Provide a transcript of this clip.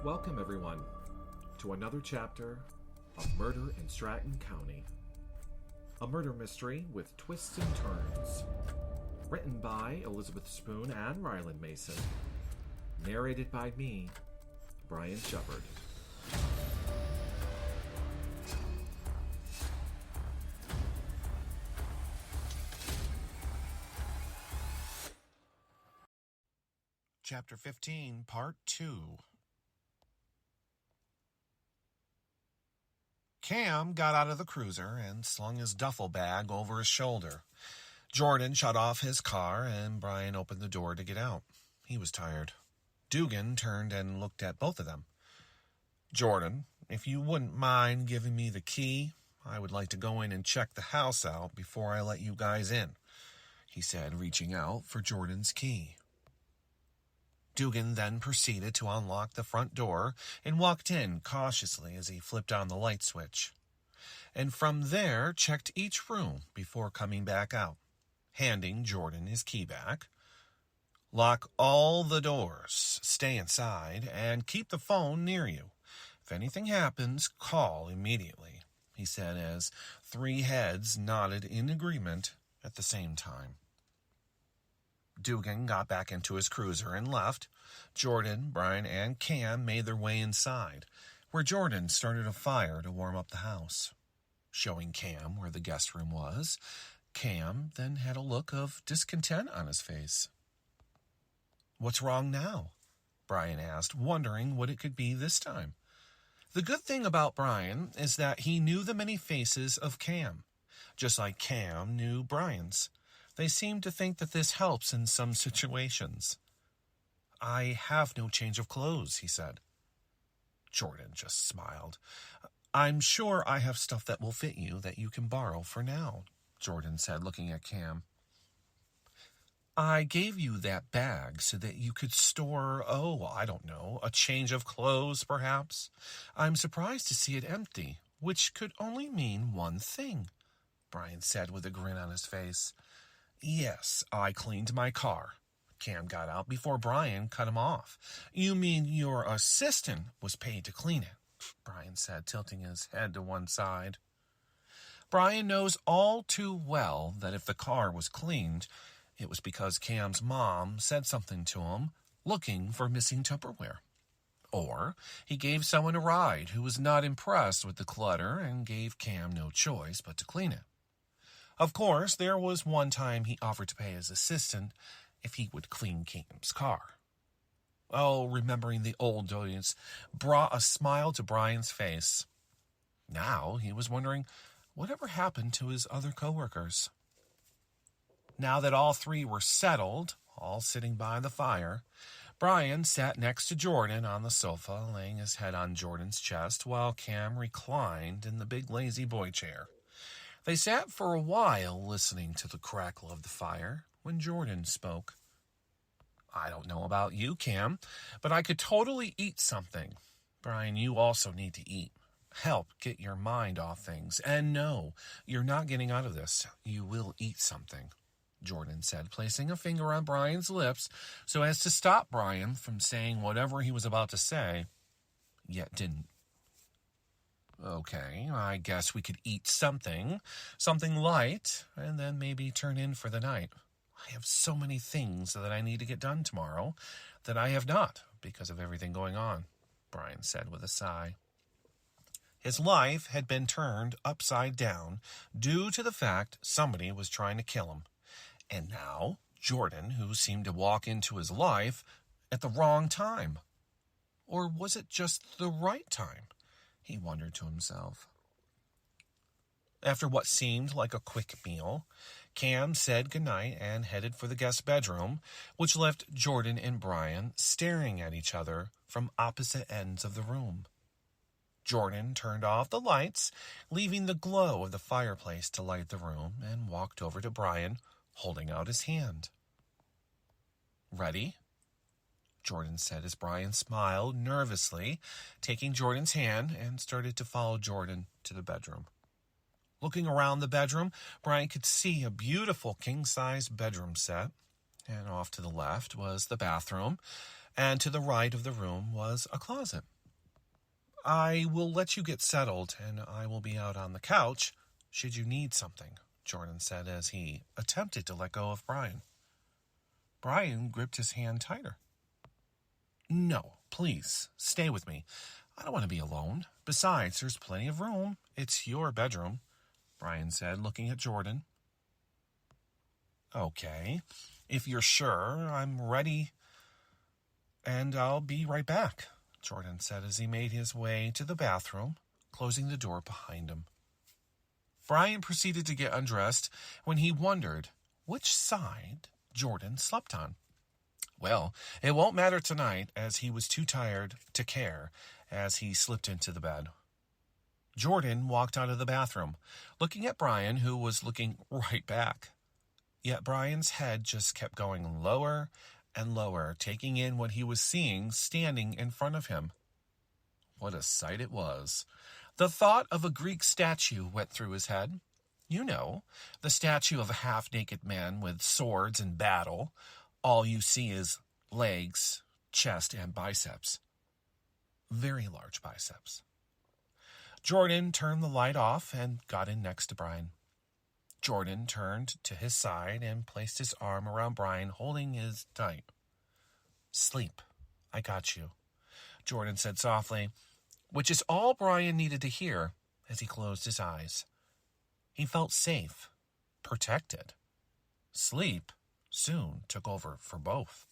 Welcome, everyone, to another chapter of Murder in Stratton County. A murder mystery with twists and turns. Written by Elizabeth Spoon and Ryland Mason. Narrated by me, Brian Shepard. Chapter 15, Part 2. Cam got out of the cruiser and slung his duffel bag over his shoulder. Jordan shut off his car, and Brian opened the door to get out. He was tired. Dugan turned and looked at both of them. "Jordan, if you wouldn't mind giving me the key, I would like to go in and check the house out before I let you guys in," he said, reaching out for Jordan's key. Dugan then proceeded to unlock the front door and walked in cautiously as he flipped on the light switch. And from there checked each room before coming back out, handing Jordan his key back. "Lock all the doors, stay inside, and keep the phone near you. If anything happens, call immediately," he said as three heads nodded in agreement at the same time. Dugan got back into his cruiser and left. Jordan, Brian, and Cam made their way inside, where Jordan started a fire to warm up the house. Showing Cam where the guest room was, Cam then had a look of discontent on his face. "What's wrong now?" Brian asked, wondering what it could be this time. The good thing about Brian is that he knew the many faces of Cam, just like Cam knew Brian's. They seem to think that this helps in some situations. "I have no change of clothes," he said. Jordan just smiled. "I'm sure I have stuff that will fit you that you can borrow for now," Jordan said, looking at Cam. "I gave you that bag so that you could store, I don't know, a change of clothes, perhaps. I'm surprised to see it empty, which could only mean one thing," Brian said with a grin on his face. "Yes, I cleaned my car." Cam got out before Brian cut him off. "You mean your assistant was paid to clean it?" Brian said, tilting his head to one side. Brian knows all too well that if the car was cleaned, it was because Cam's mom said something to him, looking for missing Tupperware. Or he gave someone a ride who was not impressed with the clutter and gave Cam no choice but to clean it. Of course, there was one time he offered to pay his assistant if he would clean Cam's car. Remembering the old days brought a smile to Brian's face. Now he was wondering whatever happened to his other coworkers. Now that all three were settled, all sitting by the fire, Brian sat next to Jordan on the sofa, laying his head on Jordan's chest while Cam reclined in the big lazy boy chair. They sat for a while listening to the crackle of the fire when Jordan spoke. "I don't know about you, Cam, but I could totally eat something. Brian, you also need to eat. Help get your mind off things. And no, you're not getting out of this. You will eat something," Jordan said, placing a finger on Brian's lips so as to stop Brian from saying whatever he was about to say, yet didn't. "Okay, I guess we could eat something light, and then maybe turn in for the night. I have so many things that I need to get done tomorrow that I have not because of everything going on," Brian said with a sigh. His life had been turned upside down due to the fact somebody was trying to kill him. And now, Jordan, who seemed to walk into his life at the wrong time. Or was it just the right time? He wondered to himself. After what seemed like a quick meal, Cam said goodnight and headed for the guest bedroom, which left Jordan and Brian staring at each other from opposite ends of the room. Jordan turned off the lights, leaving the glow of the fireplace to light the room, and walked over to Brian, holding out his hand. "Ready?" Jordan said as Brian smiled nervously, taking Jordan's hand, and started to follow Jordan to the bedroom. Looking around the bedroom, Brian could see a beautiful king-size bedroom set, and off to the left was the bathroom, and to the right of the room was a closet. "I will let you get settled, and I will be out on the couch should you need something," Jordan said as he attempted to let go of Brian. Brian gripped his hand tighter. "No, please, stay with me. I don't want to be alone. Besides, there's plenty of room. It's your bedroom," Brian said, looking at Jordan. "Okay, if you're sure, I'm ready, and I'll be right back," Jordan said as he made his way to the bathroom, closing the door behind him. Brian proceeded to get undressed when he wondered which side Jordan slept on. Well, it won't matter tonight, as he was too tired to care as he slipped into the bed. Jordan walked out of the bathroom, looking at Brian, who was looking right back. Yet Brian's head just kept going lower and lower, taking in what he was seeing standing in front of him. What a sight it was. The thought of a Greek statue went through his head. You know, the statue of a half-naked man with swords in battle. All you see is legs, chest, and biceps. Very large biceps. Jordan turned the light off and got in next to Brian. Jordan turned to his side and placed his arm around Brian, holding his tight. "Sleep. I got you," Jordan said softly, which is all Brian needed to hear as he closed his eyes. He felt safe, protected. Sleep soon took over for both.